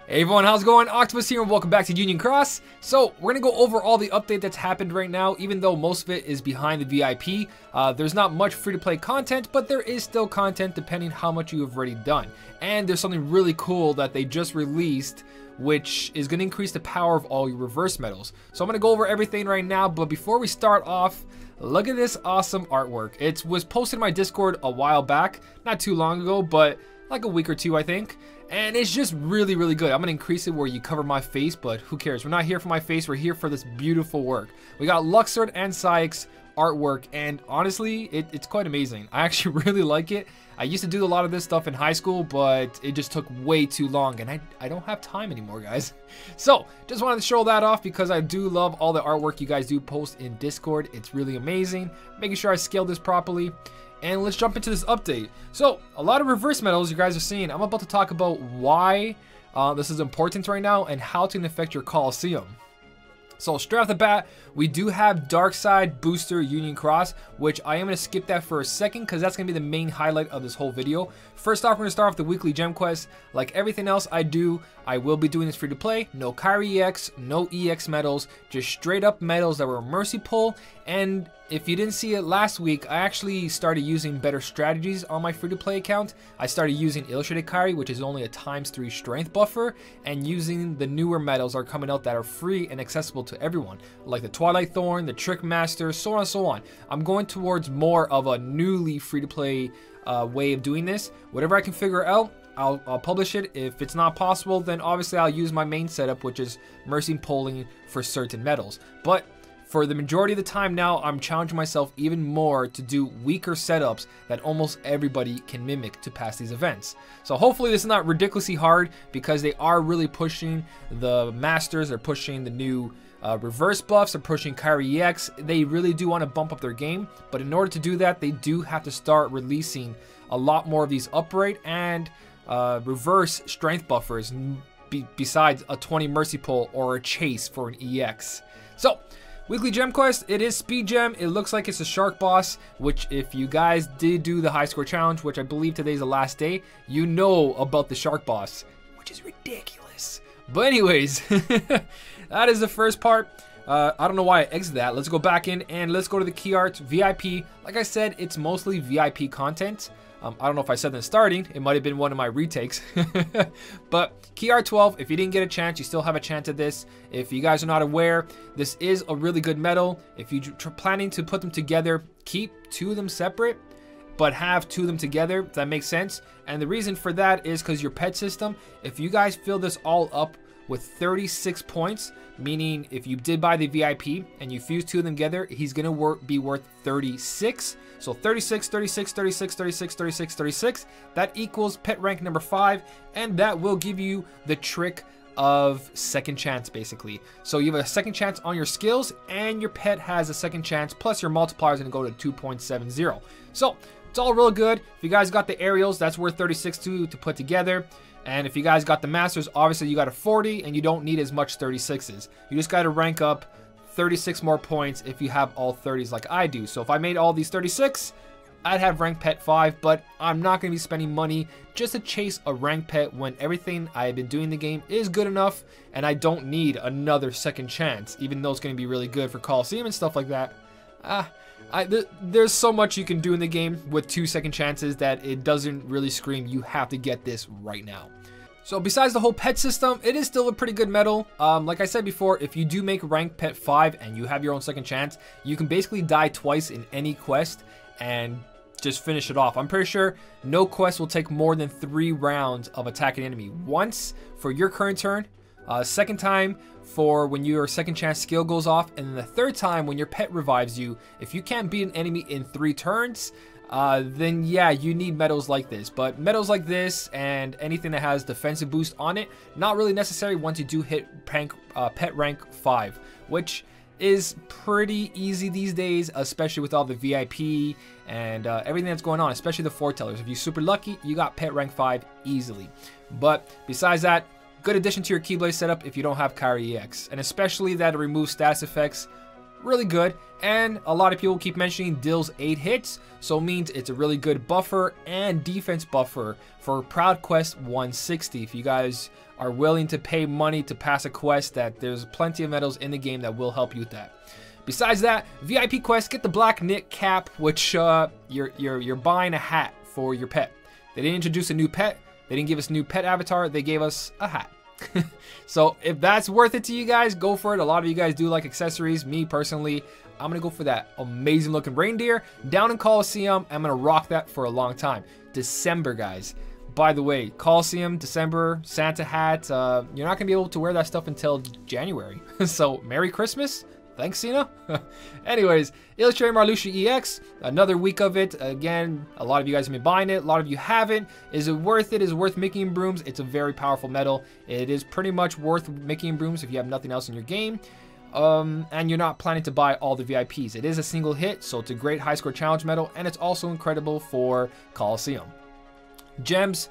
Hey everyone, how's it going? Octopus here and welcome back to Union Cross. So we're going to go over all the update that's happened right now, even though most of it is behind the VIP. There's not much free-to-play content, but there is still content depending how much you have already done. And there's something really cool that they just released, which is going to increase the power of all your reverse medals. So I'm going to go over everything right now, but before we start off, look at this awesome artwork. It was posted in my Discord a while back, not too long ago, but like a week or two I think. And it's just really good. I'm gonna increase it where you cover my face, but who cares? We're not here for my face, we're here for this beautiful work. We got Luxord and Sykes artwork, and honestly, it's quite amazing. I actually really like it. I used to do a lot of this stuff in high school, but it just took way too long, and I don't have time anymore, guys. So, just wanted to show that off because I do love all the artwork you guys do post in Discord. It's really amazing. Making sure I scale this properly. And let's jump into this update. So, a lot of reverse medals you guys are seeing. I'm about to talk about why this is important right now and how it can affect your Coliseum. So straight off the bat, we do have Darkside Booster Union Cross, which I am going to skip that for a second because that's going to be the main highlight of this whole video. First off, we're going to start off the weekly gem quest. Like everything else I do, I will be doing this free to play. No Kyrie EX, no EX medals, just straight up medals that were mercy pull. And if you didn't see it last week, I actually started using better strategies on my free-to-play account. I started using Illustrated Kyrie, which is only a ×3 strength buffer, and using the newer medals are coming out that are free and accessible to everyone, like the Twilight Thorn, the Trick Master, so on and so on. I'm going towards more of a newly free-to-play way of doing this. Whatever I can figure out, I'll publish it. If it's not possible, then obviously I'll use my main setup, which is mercy pulling for certain medals. But for the majority of the time now, I'm challenging myself even more to do weaker setups that almost everybody can mimic to pass these events. So hopefully this is not ridiculously hard because they are really pushing the masters, they're pushing the new reverse buffs, they're pushing Kyrie EX. They really do want to bump up their game, but in order to do that, they do have to start releasing a lot more of these upright and reverse strength buffers besides a 20 mercy pull or a chase for an EX. So, weekly gem quest, it is speed gem. It looks like it's a shark boss, which if you guys did do the high score challenge, which I believe today's the last day, you know about the shark boss, which is ridiculous. But anyways, that is the first part. I don't know why I exited that. Let's go back in and let's go to the key art VIP. Like I said, it's mostly VIP content. I don't know if I said that starting. It might have been one of my retakes. But Key Art 12, if you didn't get a chance, you still have a chance at this. If you guys are not aware, this is a really good medal. If you're planning to put them together, keep two of them separate, but have two of them together, if that makes sense. And the reason for that is because your pet system, if you guys fill this all up with 36 points, meaning if you did buy the VIP and you fuse two of them together, he's going to be worth 36. So 36, 36, 36, 36, 36, 36. That equals pet rank number 5, and that will give you the trick of second chance, basically. So you have a second chance on your skills, and your pet has a second chance, plus your multiplier is going to go to 2.70. So it's all real good. If you guys got the aerials, that's worth 36 to put together. And if you guys got the masters, obviously you got a 40, and you don't need as much 36s. You just got to rank up 36 more points if you have all 30s like I do. So if I made all these 36, I'd have rank pet 5, but I'm not going to be spending money just to chase a rank pet when everything I've been doing in the game is good enough, and I don't need another second chance, even though it's going to be really good for Coliseum and stuff like that. There's so much you can do in the game with 2 second chances that it doesn't really scream you have to get this right now. So besides the whole pet system, it is still a pretty good medal. Like I said before, if you do make rank pet 5 and you have your own second chance, you can basically die twice in any quest and just finish it off. I'm pretty sure no quest will take more than 3 rounds of attacking enemy. Once for your current turn, second time for when your second chance skill goes off, and then the third time when your pet revives you. If you can't beat an enemy in 3 turns, then yeah, you need medals like this. But medals like this and anything that has defensive boost on it, not really necessary once you do hit pet rank 5, which is pretty easy these days, especially with all the VIP and everything that's going on, especially the foretellers. If you're super lucky, you got pet rank 5 easily. But besides that, good addition to your Keyblade setup if you don't have Kyrie EX, and especially that it removes status effects. really good. And a lot of people keep mentioning deals 8 hits, so it means it's a really good buffer and defense buffer for Proud Quest 160. If you guys are willing to pay money to pass a quest, that there's plenty of medals in the game that will help you with that. Besides that, VIP quest, get the black knit cap, which you're buying a hat for your pet. They didn't introduce a new pet. They didn't give us a new pet avatar. They gave us a hat. So if that's worth it to you guys, go for it. A lot of you guys do like accessories. Me personally, I'm gonna go for that amazing looking reindeer down in Coliseum. I'm gonna rock that for a long time. December, guys. By the way, Coliseum, December, Santa hat. You're not gonna be able to wear that stuff until January. So Merry Christmas. Thanks, Cena. Anyways, Illustrated Marluxia EX, another week of it. Again, a lot of you guys have been buying it. A lot of you haven't. Is it worth it? Is it worth Mickey and Brooms? It's a very powerful medal. It is pretty much worth Mickey and Brooms if you have nothing else in your game. And you're not planning to buy all the VIPs. It is a single hit, so it's a great high score challenge medal, and it's also incredible for Coliseum. Gems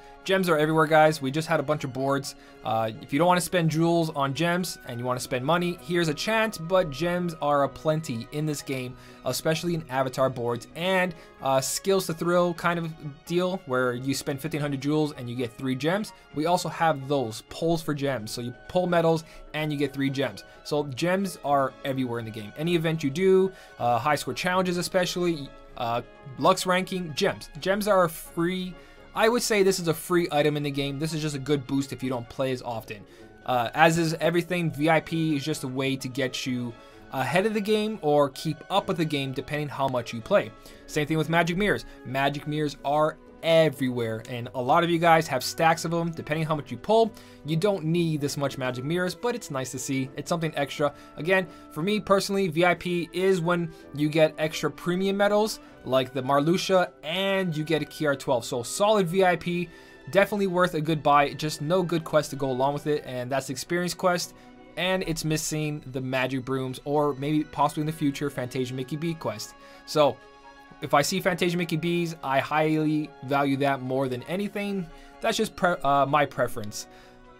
are everywhere, guys. We just had a bunch of boards. If you don't want to spend jewels on gems and you want to spend money, here's a chance, but gems are aplenty in this game, especially in avatar boards and skills to thrill kind of deal where you spend 1500 jewels and you get 3 gems. We also have those pulls for gems, so you pull medals and you get 3 gems. So gems are everywhere in the game. Any event you do, high score challenges especially, Lux ranking, gems are free. I would say this is a free item in the game. This is just a good boost if you don't play as often. As is everything, VIP is just a way to get you ahead of the game or keep up with the game depending how much you play. Same thing with magic mirrors. Magic mirrors are everywhere, and a lot of you guys have stacks of them. Depending how much you pull, you don't need this much magic mirrors, but it's nice to see. It's something extra. Again, for me personally, VIP is when you get extra premium medals like the Marluxia and you get a KR12. So solid VIP, definitely worth a good buy. Just no good quest to go along with it, and that's the experience quest. And it's missing the magic brooms, or maybe possibly in the future Fantasia Mickey B quest. So if I see Fantasia Mickey B's, I highly value that more than anything. That's just my preference.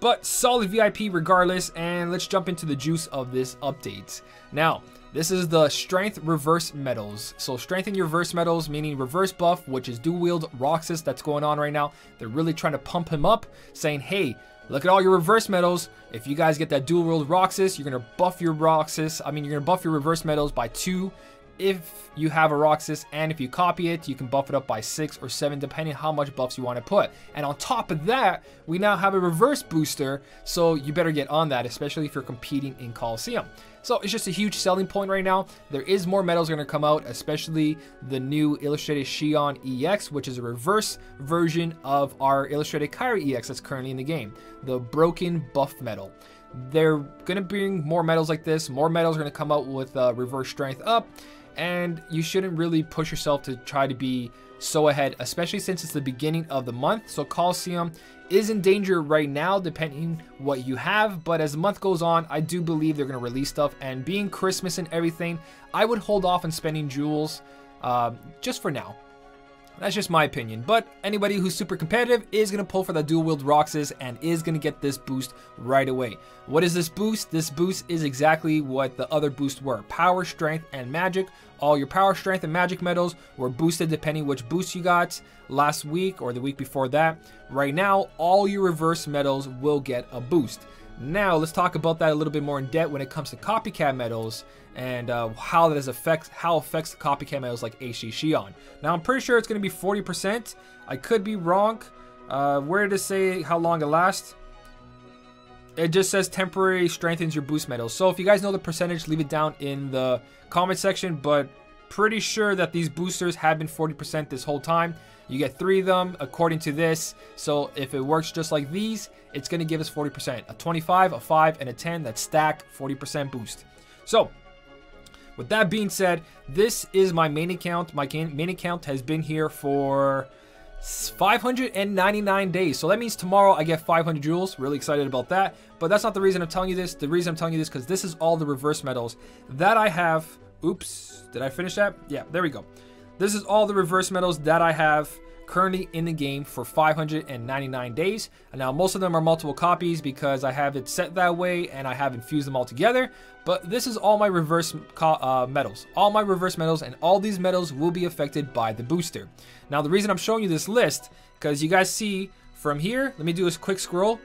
But solid VIP regardless, and let's jump into the juice of this update. Now, this is the Strength Reverse Medals. So strengthen your reverse medals, meaning reverse buff, which is dual wield Roxas that's going on right now. They're really trying to pump him up, saying, hey, look at all your reverse medals. If you guys get that dual wield Roxas, you're gonna buff your Roxas. You're gonna buff your reverse medals by 2. If you have a Roxas, and if you copy it, you can buff it up by 6 or 7 depending how much buffs you want to put. And on top of that, we now have a reverse booster, so you better get on that, especially if you're competing in Coliseum. So it's just a huge selling point right now. There is more medals going to come out, especially the new Illustrated Xion EX, which is a reverse version of our Illustrated Kairi EX that's currently in the game, the broken buff medal. They're going to bring more medals like this. More medals are going to come out with reverse strength up, and you shouldn't really push yourself to try to be so ahead, especially since it's the beginning of the month. So Coliseum is in danger right now, depending what you have, but as the month goes on, I do believe they're going to release stuff, and being Christmas and everything, I would hold off on spending jewels just for now. That's just my opinion, but anybody who's super competitive is going to pull for the dual wield Roxas and is going to get this boost right away. What is this boost? This boost is exactly what the other boosts were: power, strength, and magic. All your power, strength, and magic medals were boosted depending which boost you got last week or the week before that. Right now, all your reverse medals will get a boost. Now, let's talk about that a little bit more in depth when it comes to copycat medals and how that affects the copycat medals like HD Xion. Now, I'm pretty sure it's going to be 40%. I could be wrong. Where did it say how long it lasts? It just says temporary strengthens your boost medals. So if you guys know the percentage, leave it down in the comment section, but pretty sure that these boosters have been 40% this whole time. You get 3 of them according to this. So if it works just like these, it's going to give us 40%. A 25, a 5, and a 10 that stack 40% boost. So with that being said, this is my main account. My main account has been here for 599 days. So that means tomorrow I get 500 jewels. Really excited about that. But that's not the reason I'm telling you this. The reason I'm telling you this because this is all the reverse medals that I have. Oops, did I finish that? Yeah, there we go. This is all the reverse medals that I have currently in the game for 599 days. And now most of them are multiple copies because I have it set that way and I have infused them all together. But this is all my reverse medals. All my reverse medals, and all these medals will be affected by the booster. Now the reason I'm showing you this list, because you guys see from here, let me do a quick scroll.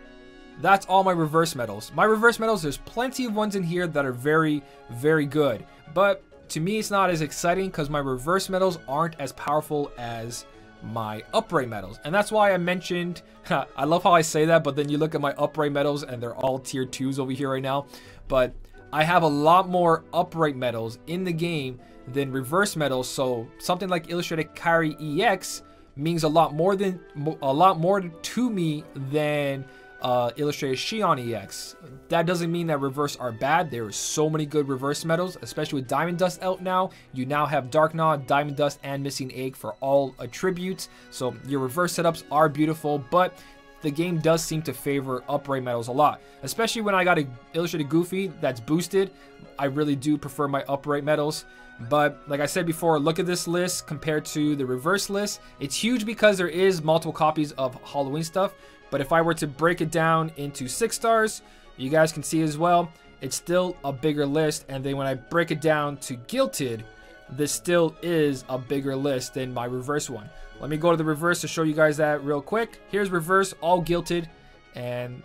That's all my reverse medals. My reverse medals, there's plenty of ones in here that are very, very good. But to me, it's not as exciting because my reverse medals aren't as powerful as my upright medals. And that's why I mentioned, I love how I say that, but then you look at my upright medals and they're all tier 2s over here right now. But I have a lot more upright medals in the game than reverse medals. So something like Illustrated Kairi EX means a lot more to me than Illustrated Xion EX. That doesn't mean that reverse are bad. There are so many good reverse medals, especially with Diamond Dust out now. You now have Dark Nod, Diamond Dust, and Missing Egg for all attributes. So your reverse setups are beautiful, but the game does seem to favor upright medals a lot. Especially when I got an Illustrated Goofy that's boosted, I really do prefer my upright medals. But like I said before, look at this list compared to the reverse list. It's huge because there is multiple copies of Halloween stuff. But if I were to break it down into 6 stars, you guys can see as well, it's still a bigger list. And then when I break it down to Guilted, this still is a bigger list than my reverse one. Let me go to the reverse to show you guys that real quick. Here's reverse, all Guilted, and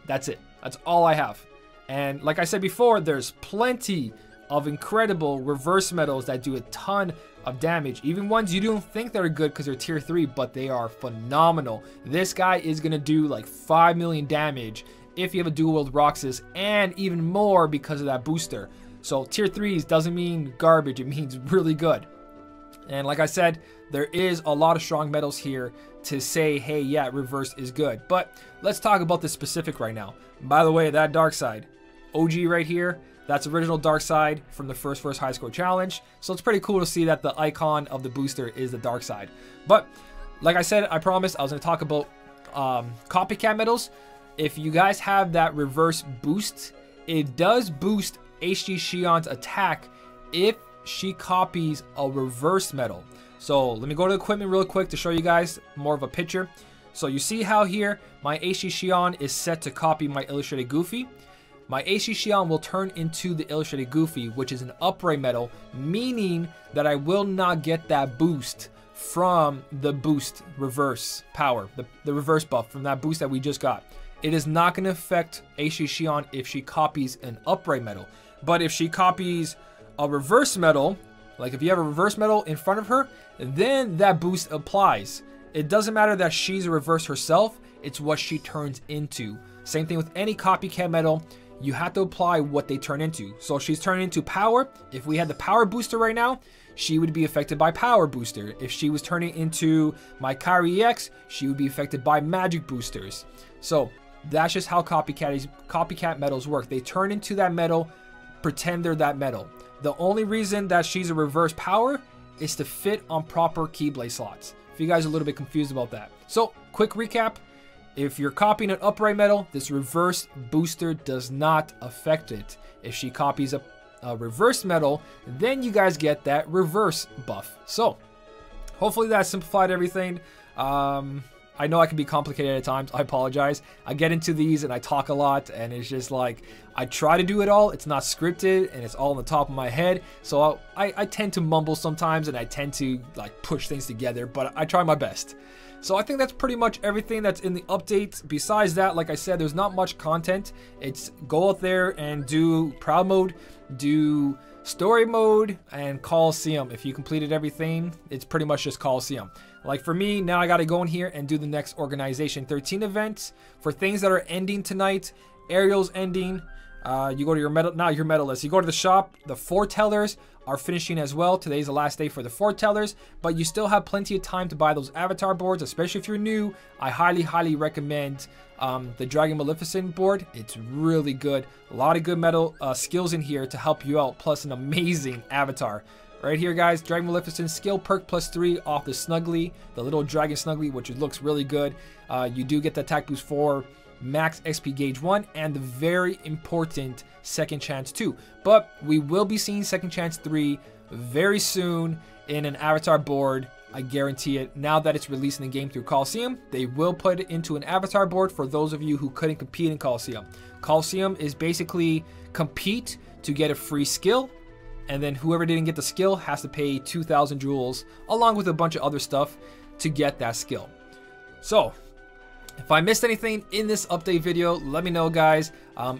that's it. That's all I have. And like I said before, there's plenty of incredible reverse medals that do a ton of damage, even ones you don't think that are good because they're tier 3, but they are phenomenal. This guy is gonna do like 5 million damage if you have a dual wield Roxas, and even more because of that booster. So tier 3s doesn't mean garbage, it means really good. And like I said, there is a lot of strong medals here to say, hey, yeah, reverse is good. But let's talk about the specific right now. By the way, that Darkside OG right here, that's original Darkside from the first high score challenge. So it's pretty cool to see that the icon of the booster is the Darkside. But like I said, I promised I was going to talk about copycat medals. If you guys have that reverse boost, it does boost HG Xion's attack if she copies a reverse medal. So let me go to the equipment real quick to show you guys more of a picture. So you see how here my HG Xion is set to copy my Illustrated Goofy. My HG Xion will turn into the Illustrated Goofy, which is an upright medal, meaning that I will not get that boost from the boost reverse power, the reverse buff from that boost that we just got. It is not going to affect HG Xion if she copies an upright medal. But if she copies a reverse medal, like if you have a reverse medal in front of her, then that boost applies. It doesn't matter that she's a reverse herself, it's what she turns into. Same thing with any copycat medal. You have to apply what they turn into. So if she's turning into power, if we had the power booster right now, she would be affected by power booster. If she was turning into my Kairi EX, she would be affected by magic boosters. So that's just how copycat medals work. They turn into that medal, pretend they're that medal. The only reason that she's a reverse power is to fit on proper Keyblade slots. If you guys are a little bit confused about that. So quick recap. If you're copying an upright medal, this reverse booster does not affect it. If she copies a reverse medal, then you guys get that reverse buff. So hopefully that simplified everything. I know I can be complicated at times. I apologize. I get into these and I talk a lot, and it's just like I try to do it all. It's not scripted and it's all on the top of my head. So I tend to mumble sometimes and I tend to like push things together, but I try my best. So I think that's pretty much everything that's in the update. Besides that, like I said, there's not much content. It's go out there and do Proud Mode, do Story Mode, and Coliseum. If you completed everything, it's pretty much just Coliseum. Like for me, now I got to go in here and do the next Organization 13 events. For things that are ending tonight, Ariel's ending. You go to your medalist. You go to the shop. The foretellers are finishing as well. Today's the last day for the foretellers, but you still have plenty of time to buy those avatar boards, especially if you're new. I highly recommend the Dragon Maleficent board. It's really good. A lot of good skills in here to help you out, plus an amazing avatar. Right here, guys, Dragon Maleficent skill perk +3 off the Snuggly, the little dragon Snuggly, which looks really good. You do get the attack boost for max XP gauge 1 and the very important second chance 2. But we will be seeing second chance 3 very soon in an avatar board. I guarantee it. Now that it's released in the game through Coliseum, they will put it into an avatar board for those of you who couldn't compete in Coliseum. Coliseum is basically compete to get a free skill, and then whoever didn't get the skill has to pay 2,000 jewels along with a bunch of other stuff to get that skill. So if I missed anything in this update video, let me know, guys.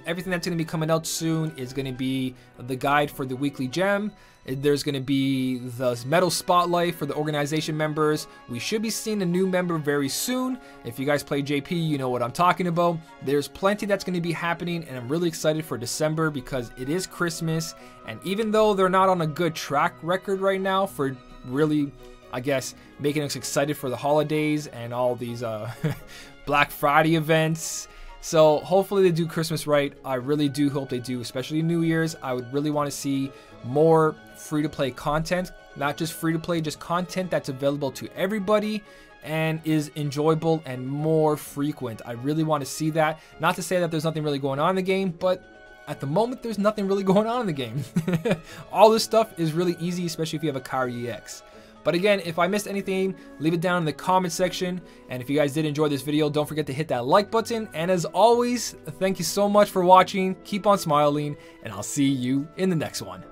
Everything that's going to be coming out soon is going to be the guide for the weekly gem. There's going to be the medal spotlight for the organization members. We should be seeing a new member very soon. If you guys play JP, you know what I'm talking about. There's plenty that's going to be happening, and I'm really excited for December because it is Christmas. And even though they're not on a good track record right now for really, I guess, making us excited for the holidays and all these Black Friday events. So hopefully they do Christmas right. I really do hope they do, especially New Year's. I would really want to see more free-to-play content, not just free-to-play, just content that's available to everybody and is enjoyable and more frequent. I really want to see that. Not to say that there's nothing really going on in the game, but at the moment, there's nothing really going on in the game. All this stuff is really easy, especially if you have a car EX. But again, if I missed anything, leave it down in the comment section. And if you guys did enjoy this video, don't forget to hit that like button. And as always, thank you so much for watching. Keep on smiling, and I'll see you in the next one.